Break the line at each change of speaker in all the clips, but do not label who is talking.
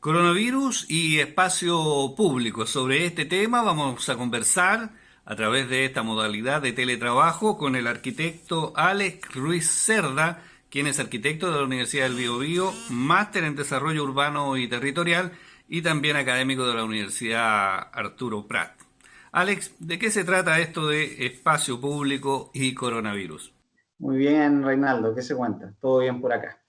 Coronavirus y espacio público. Sobre este tema vamos a conversar a través de esta modalidad de teletrabajo con el arquitecto Alex Ruiz Cerda, quien es arquitecto de la Universidad del Biobío, máster en desarrollo urbano y territorial y también académico de la Universidad Arturo Prat. Alex, ¿de qué se trata esto de espacio público y coronavirus?
Muy bien, Reinaldo, ¿qué se cuenta? Todo bien por acá.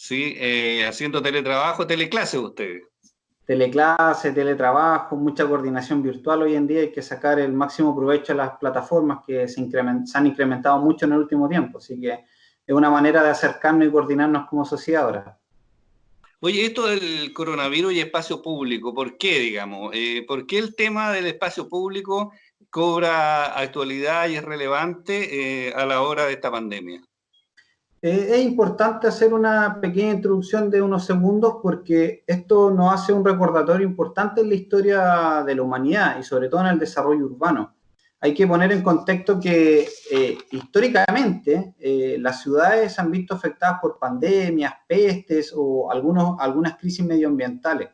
Sí, haciendo teletrabajo, teleclase ustedes.
Teleclase, teletrabajo, mucha coordinación virtual hoy en día, hay que sacar el máximo provecho a las plataformas que se han incrementado mucho en el último tiempo, así que es una manera de acercarnos y coordinarnos como sociedad ahora.
Oye, esto del coronavirus y espacio público, ¿por qué, digamos? ¿Por qué el tema del espacio público cobra actualidad y es relevante a la hora de esta pandemia?
Es importante hacer una pequeña introducción de unos segundos porque esto nos hace un recordatorio importante en la historia de la humanidad y sobre todo en el desarrollo urbano. Hay que poner en contexto que históricamente las ciudades se han visto afectadas por pandemias, pestes o algunas crisis medioambientales.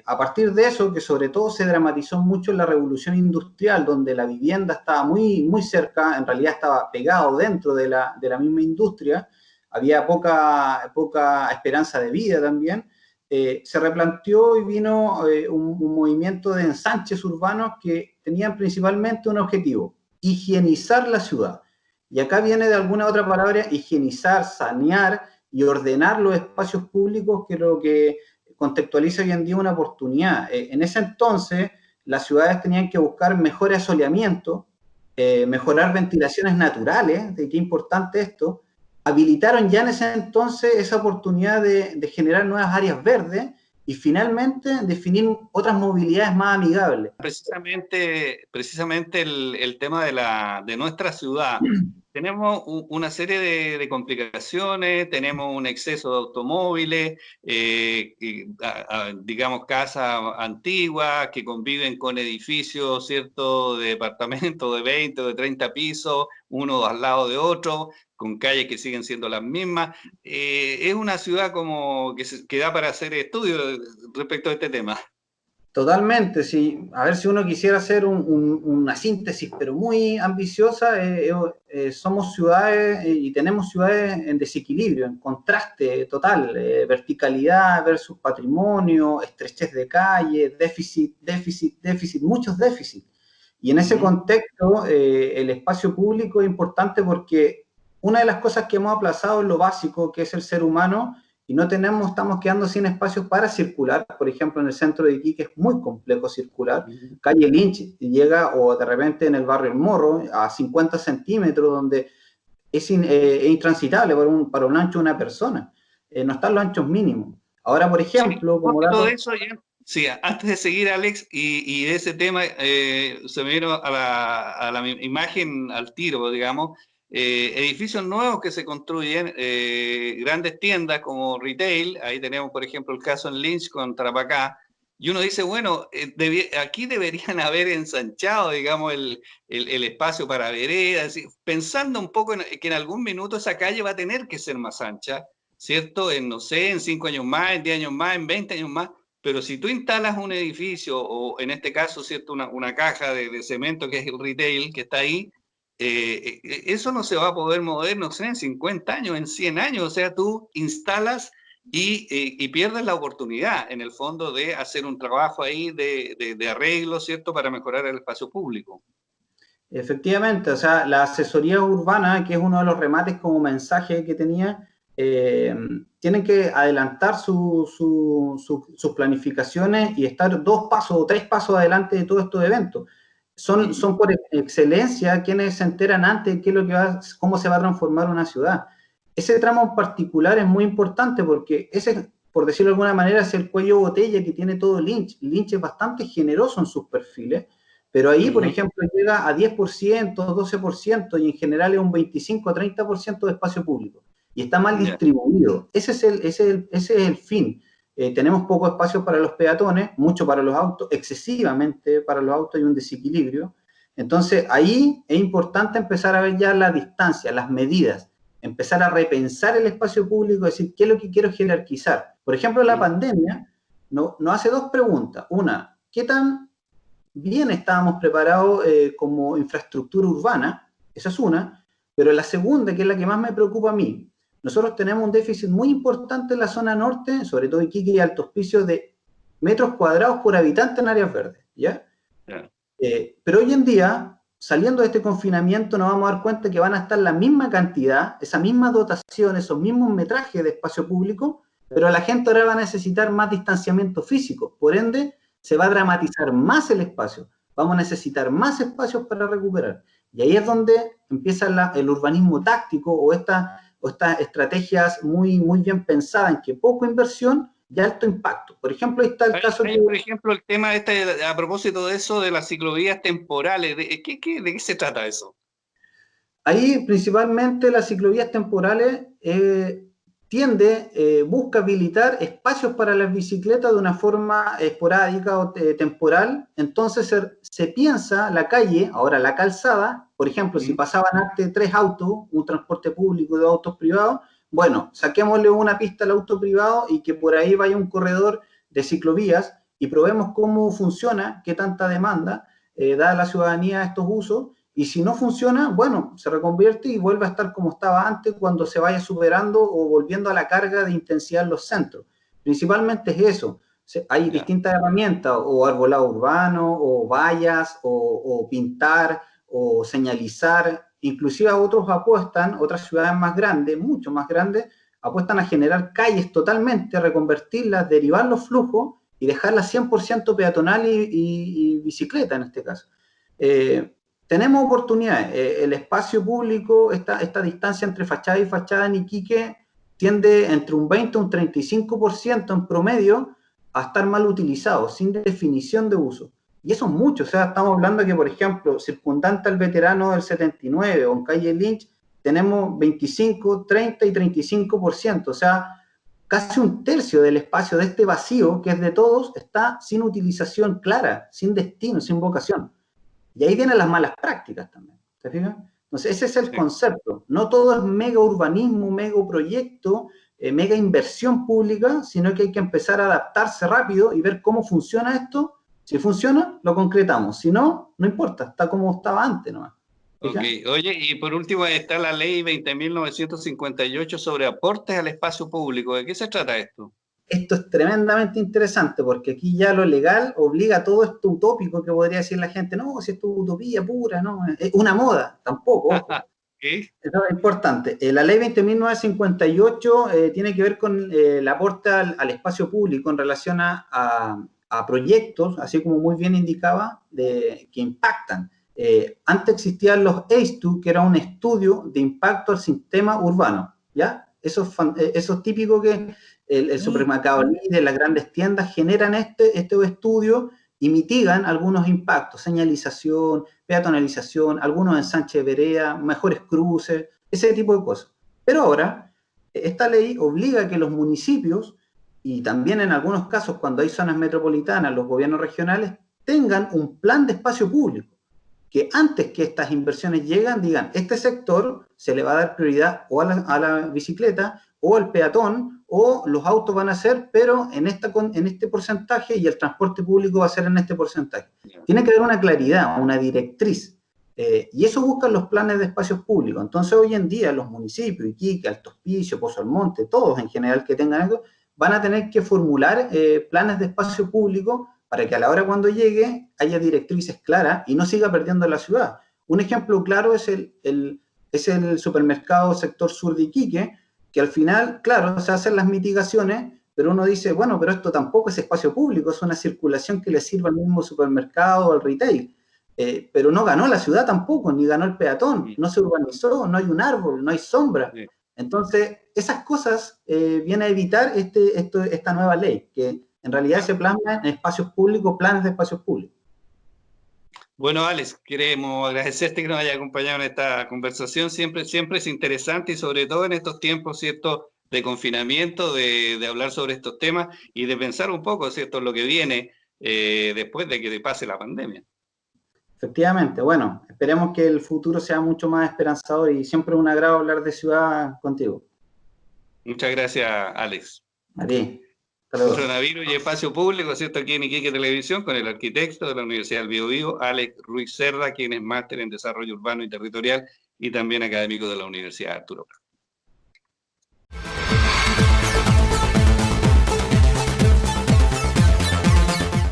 A partir de eso, que sobre todo se dramatizó mucho en la revolución industrial, donde la vivienda estaba muy cerca, en realidad estaba pegado dentro de la misma industria, había poca esperanza de vida también, se replanteó y vino un movimiento de ensanches urbanos que tenían principalmente un objetivo: higienizar la ciudad. Y acá viene de alguna otra palabra: higienizar, sanear y ordenar los espacios públicos, que es lo que contextualiza hoy en día una oportunidad. En ese entonces, las ciudades tenían que buscar mejor asoleamiento, mejorar ventilaciones naturales, de qué importante esto. Habilitaron ya en ese entonces esa oportunidad de generar nuevas áreas verdes y finalmente definir otras movilidades más amigables.
Precisamente el tema de nuestra ciudad. Tenemos una serie de complicaciones, tenemos un exceso de automóviles, digamos casas antiguas que conviven con edificios, ¿cierto?, de departamentos de 20 o de 30 pisos, uno al lado de otro, con calles que siguen siendo las mismas. Es una ciudad como que da para hacer estudios respecto a este tema.
Totalmente, sí. A ver, si uno quisiera hacer una síntesis, pero muy ambiciosa, somos ciudades y tenemos ciudades en desequilibrio, en contraste total, verticalidad versus patrimonio, estrechez de calle, déficit, muchos déficits. Y en ese contexto, el espacio público es importante porque una de las cosas que hemos aplazado es lo básico, que es el ser humano, y estamos quedando sin espacios para circular. Por ejemplo, en el centro de Iquique es muy complejo circular. Calle Lynch llega, o de repente en el barrio El Morro, a 50 centímetros, donde es intransitable para un ancho de una persona. No están los anchos mínimos. Ahora, por
Sí,
ejemplo,
un
como
poquito de
dato.
eso ya. Sí, antes de seguir, Alex, y de ese tema, se me vino a la imagen al tiro, digamos, edificios nuevos que se construyen, grandes tiendas como retail. Ahí tenemos, por ejemplo, el caso en Lynch con Tarapacá, y uno dice, bueno, aquí deberían haber ensanchado, digamos, el espacio para veredas, pensando un poco en que en algún minuto esa calle va a tener que ser más ancha, ¿cierto? En, no sé, en 5 años más, en 10 años más, en 20 años más, pero si tú instalas un edificio, o en este caso, ¿cierto?, una caja de cemento que es el retail que está ahí, eso no se va a poder mover, no sé, en 50 años, en 100 años, o sea, tú instalas y pierdes la oportunidad, en el fondo, de hacer un trabajo ahí de arreglo, ¿cierto?, para mejorar el espacio público.
Efectivamente, o sea, la asesoría urbana, que es uno de los remates como mensaje que tenía, tienen que adelantar sus planificaciones y estar 2 pasos o 3 pasos adelante de todos estos eventos. Son por excelencia quienes se enteran antes de qué es lo que cómo se va a transformar una ciudad. Ese tramo en particular es muy importante porque ese, por decirlo de alguna manera, es el cuello de botella que tiene todo Lynch. Lynch es bastante generoso en sus perfiles, pero ahí, por ejemplo, llega a 10%, 12%, y en general es un 25 a 30% de espacio público. Y está mal
Ya.
distribuido. Ese es el fin. Tenemos poco espacio para los peatones, mucho para los autos, excesivamente para los autos, hay un desequilibrio. Entonces, ahí es importante empezar a ver ya la distancia, las medidas, empezar a repensar el espacio público, decir, ¿qué es lo que quiero jerarquizar? Por ejemplo, la pandemia nos hace dos preguntas. Una, ¿qué tan bien estábamos preparados como infraestructura urbana? Esa es una. Pero la segunda, que es la que más me preocupa a mí, nosotros tenemos un déficit muy importante en la zona norte, sobre todo Iquique y Alto Hospicio, de metros cuadrados por habitante en áreas verdes, ¿ya?
Yeah.
Pero hoy en día, saliendo de este confinamiento, nos vamos a dar cuenta que van a estar la misma cantidad, esa misma dotación, esos mismos metrajes de espacio público, pero la gente ahora va a necesitar más distanciamiento físico. Por ende, se va a dramatizar más el espacio. Vamos a necesitar más espacios para recuperar. Y ahí es donde empieza el urbanismo táctico o estas estrategias muy, muy bien pensadas en que poco inversión y alto impacto. Por ejemplo, ahí está el caso que...
Por ejemplo, el tema a propósito de eso, de las ciclovías temporales, ¿de qué se trata eso?
Ahí principalmente las ciclovías temporales busca habilitar espacios para las bicicletas de una forma esporádica o temporal. Entonces se piensa la calle, ahora la calzada, por ejemplo, si pasaban antes 3 autos, un transporte público de autos privados, bueno, saquémosle una pista al auto privado y que por ahí vaya un corredor de ciclovías y probemos cómo funciona, qué tanta demanda da la ciudadanía a estos usos. Y si no funciona, bueno, se reconvierte y vuelve a estar como estaba antes cuando se vaya superando o volviendo a la carga de intensidad en los centros. Principalmente es eso. Hay distintas herramientas, o arbolado urbano, o vallas, o pintar, o señalizar. Inclusive otras ciudades más grandes, mucho más grandes, apuestan a generar calles totalmente, reconvertirlas, derivar los flujos y dejarlas 100% peatonal y bicicleta en este caso. Tenemos oportunidades. El espacio público, esta distancia entre fachada y fachada en Iquique tiende entre un 20 y un 35% en promedio a estar mal utilizado, sin definición de uso. Y eso es mucho. O sea, estamos hablando de que, por ejemplo, circundante al veterano del 79 o en calle Lynch, tenemos 25, 30 y 35%. O sea, casi un tercio del espacio de este vacío, que es de todos, está sin utilización clara, sin destino, sin vocación. Y ahí vienen las malas prácticas también, ¿te fijas? Entonces, ese es el concepto. No todo es mega urbanismo, mega proyecto, mega inversión pública, sino que hay que empezar a adaptarse rápido y ver cómo funciona esto. Si funciona, lo concretamos. Si no, no importa, está como estaba antes nomás.
Ok, oye, y por último está la ley 20.958 sobre aportes al espacio público. ¿De qué se trata esto?
Esto es tremendamente interesante porque aquí ya lo legal obliga a todo esto utópico que podría decir la gente, no, si esto es utopía pura, no, es una moda, tampoco, ojo.
¿Qué?
Eso es importante. La ley 20.958 tiene que ver con el aporte al espacio público en relación a proyectos, así como muy bien indicaba, que impactan. Antes existían los EISTU, que era un estudio de impacto al sistema urbano, ¿ya? Eso es típico que el supermercado líder, las grandes tiendas generan este estudio y mitigan algunos impactos, señalización, peatonalización, algunos ensanches de vereda, mejores cruces, ese tipo de cosas. Pero ahora, esta ley obliga a que los municipios, y también en algunos casos cuando hay zonas metropolitanas, los gobiernos regionales, tengan un plan de espacio público, que antes que estas inversiones lleguen, digan, este sector se le va a dar prioridad o a la bicicleta, o al peatón, o los autos van a ser, pero en este porcentaje y el transporte público va a ser en este porcentaje. Tiene que haber una claridad, una directriz. Y eso buscan los planes de espacios públicos. Entonces, hoy en día, los municipios, Iquique, Alto Hospicio, Pozo Almonte, todos en general que tengan esto, van a tener que formular planes de espacio público para que a la hora cuando llegue haya directrices claras y no siga perdiendo la ciudad. Un ejemplo claro es el supermercado sector sur de Iquique, que al final, claro, se hacen las mitigaciones, pero uno dice, bueno, pero esto tampoco es espacio público, es una circulación que le sirve al mismo supermercado o al retail. Pero no ganó la ciudad tampoco, ni ganó el peatón, no se urbanizó, no hay un árbol, no hay sombra. Entonces, esas cosas viene a evitar esta nueva ley, que en realidad se plasma en espacios públicos, planes de espacios públicos.
Bueno, Alex, queremos agradecerte que nos haya acompañado en esta conversación. Siempre es interesante y sobre todo en estos tiempos, ¿cierto?, de confinamiento, de hablar sobre estos temas y de pensar un poco, ¿cierto?, lo que viene después de que pase la pandemia.
Efectivamente, bueno, esperemos que el futuro sea mucho más esperanzador y siempre un agrado hablar de ciudad contigo.
Muchas gracias, Alex.
A ti.
Coronavirus y espacio público, ¿cierto? Aquí en Iquique Televisión, con el arquitecto de la Universidad del Biobío, Alex Ruiz Cerda, quien es máster en desarrollo urbano y territorial y también académico de la Universidad Arturo Prat.